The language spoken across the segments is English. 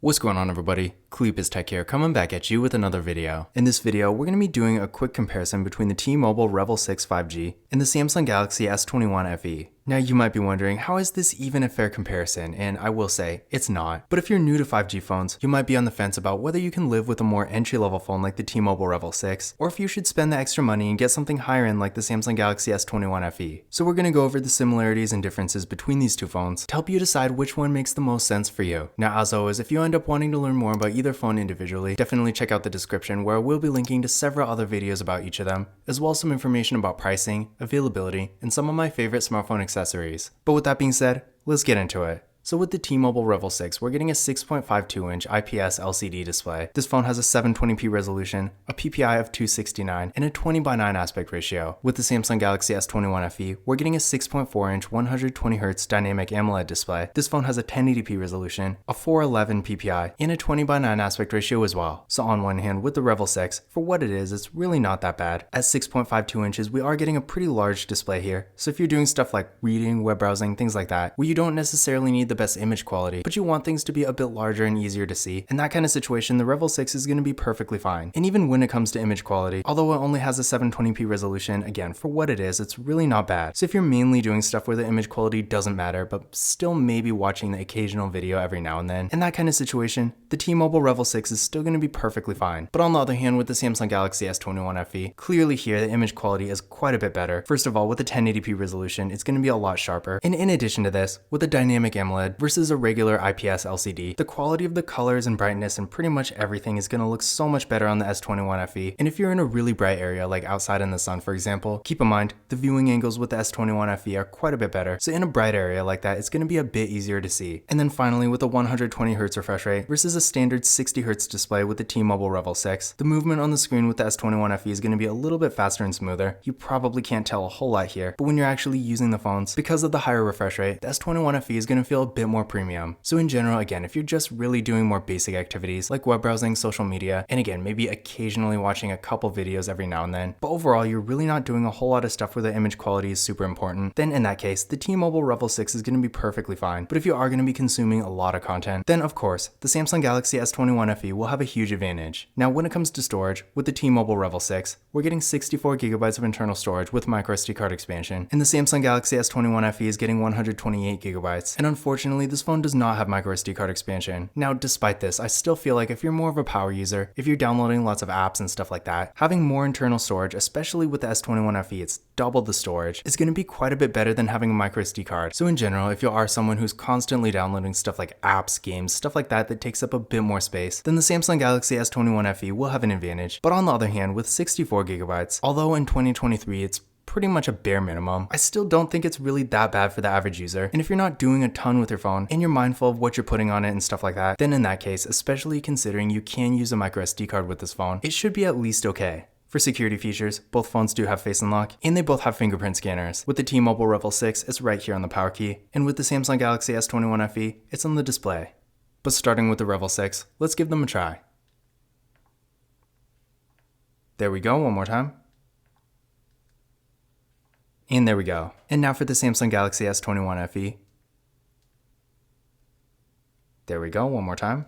What's going on, everybody? Cleepus Tech here, coming back at you with another video. In this video, we're going to be doing a quick comparison between the T-Mobile Revvl 6 5G and the Samsung Galaxy S21 FE. Now you might be wondering, how is this even a fair comparison? And I will say, it's not. But if you're new to 5G phones, you might be on the fence about whether you can live with a more entry-level phone like the T-Mobile Revvl 6, or if you should spend the extra money and get something higher end like the Samsung Galaxy S21 FE. So we're going to go over the similarities and differences between these two phones to help you decide which one makes the most sense for you. Now, as always, if you end up wanting to learn more about either phone individually, definitely check out the description where I will be linking to several other videos about each of them, as well as some information about pricing, availability, and some of my favorite smartphone accessories. But with that being said, let's get into it. So with the T-Mobile Revvl 6, we're getting a 6.52-inch IPS LCD display. This phone has a 720p resolution, a PPI of 269, and a 20:9 aspect ratio. With the Samsung Galaxy S21 FE, we're getting a 6.4-inch 120Hz dynamic AMOLED display. This phone has a 1080p resolution, a 411 PPI, and a 20:9 aspect ratio as well. So on one hand, with the Revvl 6, for what it is, it's really not that bad. At 6.52 inches, we are getting a pretty large display here. So if you're doing stuff like reading, web browsing, things like that, where you don't necessarily need the best image quality, but you want things to be a bit larger and easier to see, in that kind of situation, the Revvl 6 is going to be perfectly fine. And even when it comes to image quality, although it only has a 720p resolution, again, for what it is, it's really not bad. So if you're mainly doing stuff where the image quality doesn't matter, but still maybe watching the occasional video every now and then, in that kind of situation, the T-Mobile Revvl 6 is still going to be perfectly fine. But on the other hand, with the Samsung Galaxy S21 FE, clearly here the image quality is quite a bit better. First of all, with the 1080p resolution, it's going to be a lot sharper. And in addition to this, with a dynamic AMOLED versus a regular IPS LCD, the quality of the colors and brightness and pretty much everything is going to look so much better on the S21 FE. And if you're in a really bright area, like outside in the sun, for example, keep in mind, the viewing angles with the S21 FE are quite a bit better. So in a bright area like that, it's going to be a bit easier to see. And then finally, with a 120Hz refresh rate versus a standard 60Hz display with the T-Mobile Revvl 6, the movement on the screen with the S21 FE is going to be a little bit faster and smoother. You probably can't tell a whole lot here, but when you're actually using the phones, because of the higher refresh rate, the S21 FE is going to feel a bit more premium. So in general, again, if you're just really doing more basic activities like web browsing, social media, and again, maybe occasionally watching a couple videos every now and then, but overall you're really not doing a whole lot of stuff where the image quality is super important, then in that case, the T-Mobile Revvl 6 is going to be perfectly fine. But if you are going to be consuming a lot of content, then of course, the Samsung Galaxy S21 FE will have a huge advantage. Now, when it comes to storage, with the T-Mobile Revvl 6, we're getting 64GB of internal storage with microSD card expansion, and the Samsung Galaxy S21 FE is getting 128GB. And unfortunately, this phone does not have microSD card expansion. Now, despite this, I still feel like if you're more of a power user, if you're downloading lots of apps and stuff like that, having more internal storage, especially with the S21 FE, it's double the storage, is going to be quite a bit better than having a microSD card. So in general, if you are someone who's constantly downloading stuff like apps, games, stuff like that that takes up a bit more space, then the Samsung Galaxy S21 FE will have an advantage. But on the other hand, with 64GB, although in 2023 it's pretty much a bare minimum, I still don't think it's really that bad for the average user. And if you're not doing a ton with your phone and you're mindful of what you're putting on it and stuff like that, then in that case, especially considering you can use a microSD card with this phone, it should be at least okay. For security features, both phones do have Face Unlock, and they both have fingerprint scanners. With the T-Mobile Revvl 6, it's right here on the power key, and with the Samsung Galaxy S21 FE, it's on the display. But starting with the Revvl 6, let's give them a try. There we go, one more time. And there we go. And now for the Samsung Galaxy S21 FE. There we go, one more time.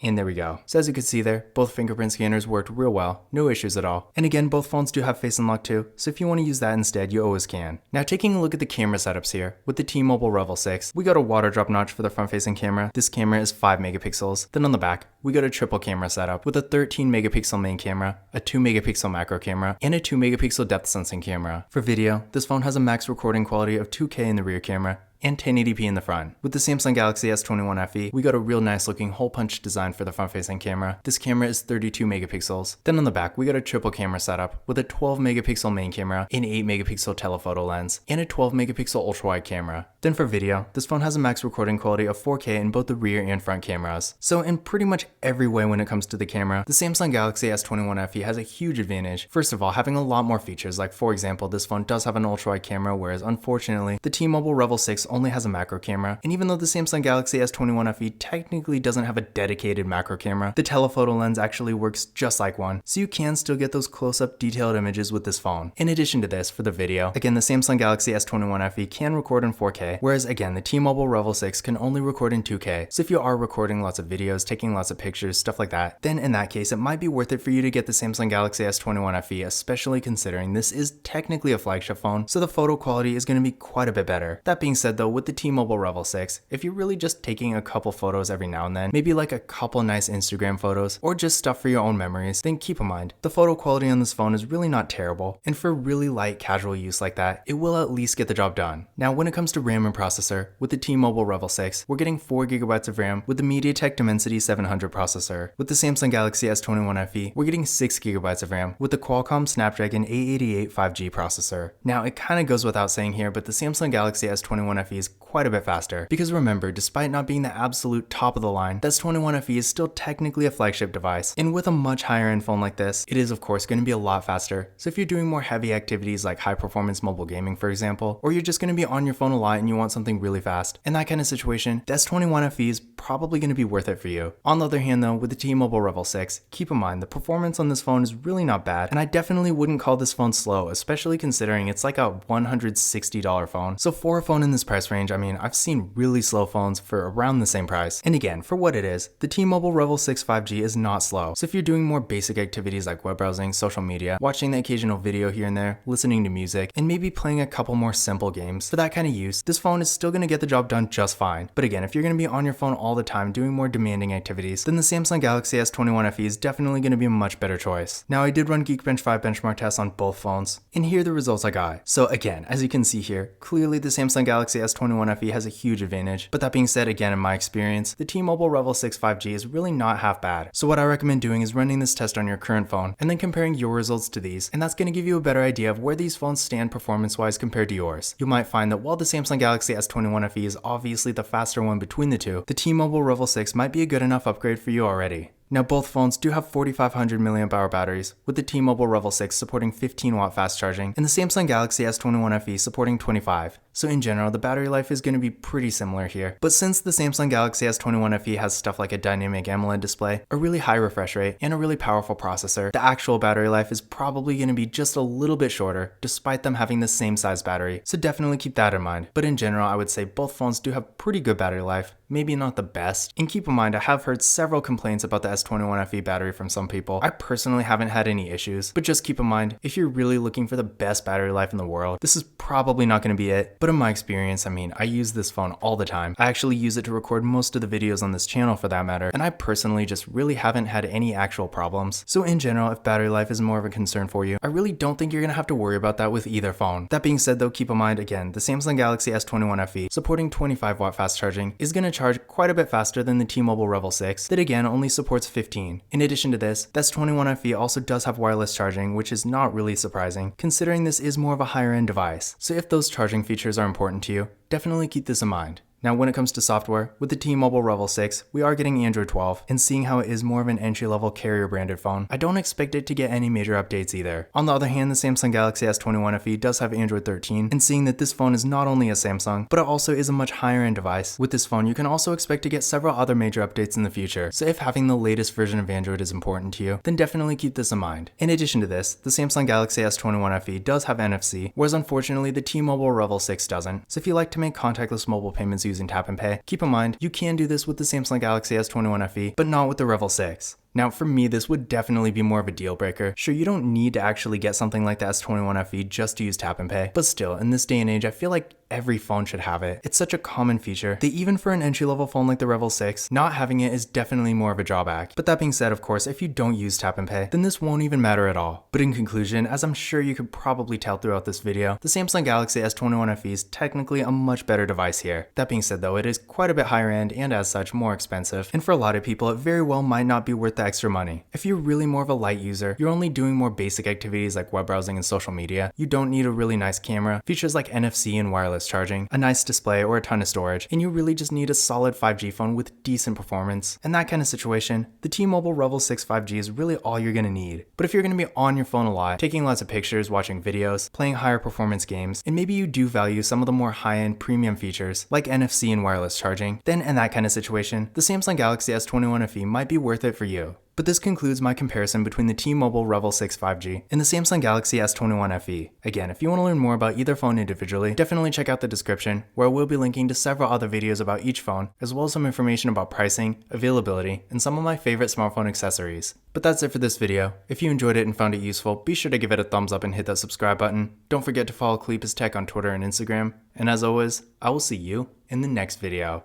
And there we go. So as you can see there, both fingerprint scanners worked real well, no issues at all. And again, both phones do have Face Unlock too, so if you want to use that instead, you always can. Now taking a look at the camera setups here, with the T-Mobile Revvl 6, we got a water drop notch for the front facing camera. This camera is 5 megapixels. Then on the back, we got a triple camera setup with a 13 megapixel main camera, a 2 megapixel macro camera, and a 2 megapixel depth sensing camera. For video, this phone has a max recording quality of 2K in the rear camera, and 1080p in the front. With the Samsung Galaxy S21 FE, we got a real nice looking hole punch design for the front facing camera. This camera is 32 megapixels. Then on the back, we got a triple camera setup with a 12 megapixel main camera, an 8 megapixel telephoto lens, and a 12 megapixel ultra wide camera. Then for video, this phone has a max recording quality of 4K in both the rear and front cameras. So in pretty much every way when it comes to the camera, the Samsung Galaxy S21 FE has a huge advantage. First of all, having a lot more features, like for example, this phone does have an ultra wide camera, whereas unfortunately, the T-Mobile Revvl 6 only has a macro camera, and even though the Samsung Galaxy S21 FE technically doesn't have a dedicated macro camera, the telephoto lens actually works just like one, so you can still get those close-up detailed images with this phone. In addition to this, for the video, again, the Samsung Galaxy S21 FE can record in 4K, 4K, whereas again, the T-Mobile Revvl 6 can only record in 2K. So if you are recording lots of videos, taking lots of pictures, stuff like that, then in that case, it might be worth it for you to get the Samsung Galaxy S21 FE, especially considering this is technically a flagship phone, so the photo quality is going to be quite a bit better. That being said though, with the T-Mobile Revvl 6, if you're really just taking a couple photos every now and then, maybe like a couple nice Instagram photos, or just stuff for your own memories, then keep in mind, the photo quality on this phone is really not terrible, and for really light casual use like that, it will at least get the job done. Now when it comes to RAM and processor, with the T-Mobile Revvl 6, we're getting 4GB of RAM with the MediaTek Dimensity 700 processor. With the Samsung Galaxy S21 FE, we're getting 6GB of RAM with the Qualcomm Snapdragon 888 5G processor. Now it kind of goes without saying here, but the Samsung Galaxy S21 FE is quite a bit faster, because remember, despite not being the absolute top of the line, the S21 FE is still technically a flagship device, and with a much higher end phone like this, it is of course going to be a lot faster. So if you're doing more heavy activities like high performance mobile gaming for example, or you're just going to be on your phone a lot and you want something really fast, in that kind of situation, the S21 FE is probably going to be worth it for you. On the other hand though, with the T-Mobile Revvl 6, keep in mind the performance on this phone is really not bad, and I definitely wouldn't call this phone slow, especially considering it's like a $160 phone. So for a phone in this price range, I mean, I've seen really slow phones for around the same price. And again, for what it is, the T-Mobile Revvl 6 5G is not slow. So if you're doing more basic activities like web browsing, social media, watching the occasional video here and there, listening to music, and maybe playing a couple more simple games, for that kind of use, this phone is still going to get the job done just fine. But again, if you're going to be on your phone all the time doing more demanding activities, then the Samsung Galaxy S21 FE is definitely going to be a much better choice. Now I did run Geekbench 5 benchmark tests on both phones, and here are the results I got. So again, as you can see here, clearly the Samsung Galaxy S21 FE has a huge advantage, but that being said, again in my experience, the T-Mobile Revvl 6 5G is really not half bad. So what I recommend doing is running this test on your current phone, and then comparing your results to these, and that's going to give you a better idea of where these phones stand performance-wise compared to yours. You might find that while the Samsung Galaxy S21 FE is obviously the faster one between the two, the T-Mobile Revvl 6 might be a good enough upgrade for you already. Now both phones do have 4500 mAh batteries, with the T-Mobile Revvl 6 supporting 15W fast charging, and the Samsung Galaxy S21 FE supporting 25. So in general, the battery life is going to be pretty similar here. But since the Samsung Galaxy S21 FE has stuff like a dynamic AMOLED display, a really high refresh rate, and a really powerful processor, the actual battery life is probably going to be just a little bit shorter, despite them having the same size battery. So definitely keep that in mind. But in general, I would say both phones do have pretty good battery life, maybe not the best. And keep in mind, I have heard several complaints about the S21 FE battery from some people. I personally haven't had any issues, but just keep in mind, if you're really looking for the best battery life in the world, this is probably not going to be it. But in my experience, I mean, I use this phone all the time. I actually use it to record most of the videos on this channel for that matter, and I personally just really haven't had any actual problems. So in general, if battery life is more of a concern for you, I really don't think you're going to have to worry about that with either phone. That being said though, keep in mind again, the Samsung Galaxy S21 FE supporting 25W fast charging is going to charge quite a bit faster than the T-Mobile Revvl 6 that again only supports 15. In addition to this, the S21 FE also does have wireless charging, which is not really surprising considering this is more of a higher end device. So if those charging features are important to you, definitely keep this in mind. Now when it comes to software, with the T-Mobile Revvl 6, we are getting Android 12, and seeing how it is more of an entry-level carrier-branded phone, I don't expect it to get any major updates either. On the other hand, the Samsung Galaxy S21 FE does have Android 13, and seeing that this phone is not only a Samsung, but it also is a much higher-end device, with this phone you can also expect to get several other major updates in the future. So if having the latest version of Android is important to you, then definitely keep this in mind. In addition to this, the Samsung Galaxy S21 FE does have NFC, whereas unfortunately the T-Mobile Revvl 6 doesn't. So if you like to make contactless mobile payments using Tap and Pay, keep in mind, you can do this with the Samsung Galaxy S21 FE, but not with the Revvl 6. Now for me, this would definitely be more of a deal breaker. Sure, you don't need to actually get something like the S21 FE just to use Tap and Pay, but still, in this day and age, I feel like every phone should have it. It's such a common feature that even for an entry-level phone like the Revvl 6, not having it is definitely more of a drawback. But that being said, of course, if you don't use Tap and Pay, then this won't even matter at all. But in conclusion, as I'm sure you could probably tell throughout this video, the Samsung Galaxy S21 FE is technically a much better device here. That being said though, it is quite a bit higher end and as such more expensive, and for a lot of people it very well might not be worth the extra money. If you're really more of a light user, you're only doing more basic activities like web browsing and social media, you don't need a really nice camera, features like NFC and wireless charging, a nice display or a ton of storage, and you really just need a solid 5G phone with decent performance. In that kind of situation, the T-Mobile Revvl 6 5G is really all you're going to need. But if you're going to be on your phone a lot, taking lots of pictures, watching videos, playing higher performance games, and maybe you do value some of the more high-end premium features like NFC and wireless charging, then in that kind of situation, the Samsung Galaxy S21 FE might be worth it for you. video. But this concludes my comparison between the T-Mobile Revvl 6 5G and the Samsung Galaxy S21 FE. Again, if you want to learn more about either phone individually, definitely check out the description, where I will be linking to several other videos about each phone, as well as some information about pricing, availability, and some of my favorite smartphone accessories. But that's it for this video. If you enjoyed it and found it useful, be sure to give it a thumbs up and hit that subscribe button. Don't forget to follow Cleepus Tech on Twitter and Instagram. And as always, I will see you in the next video.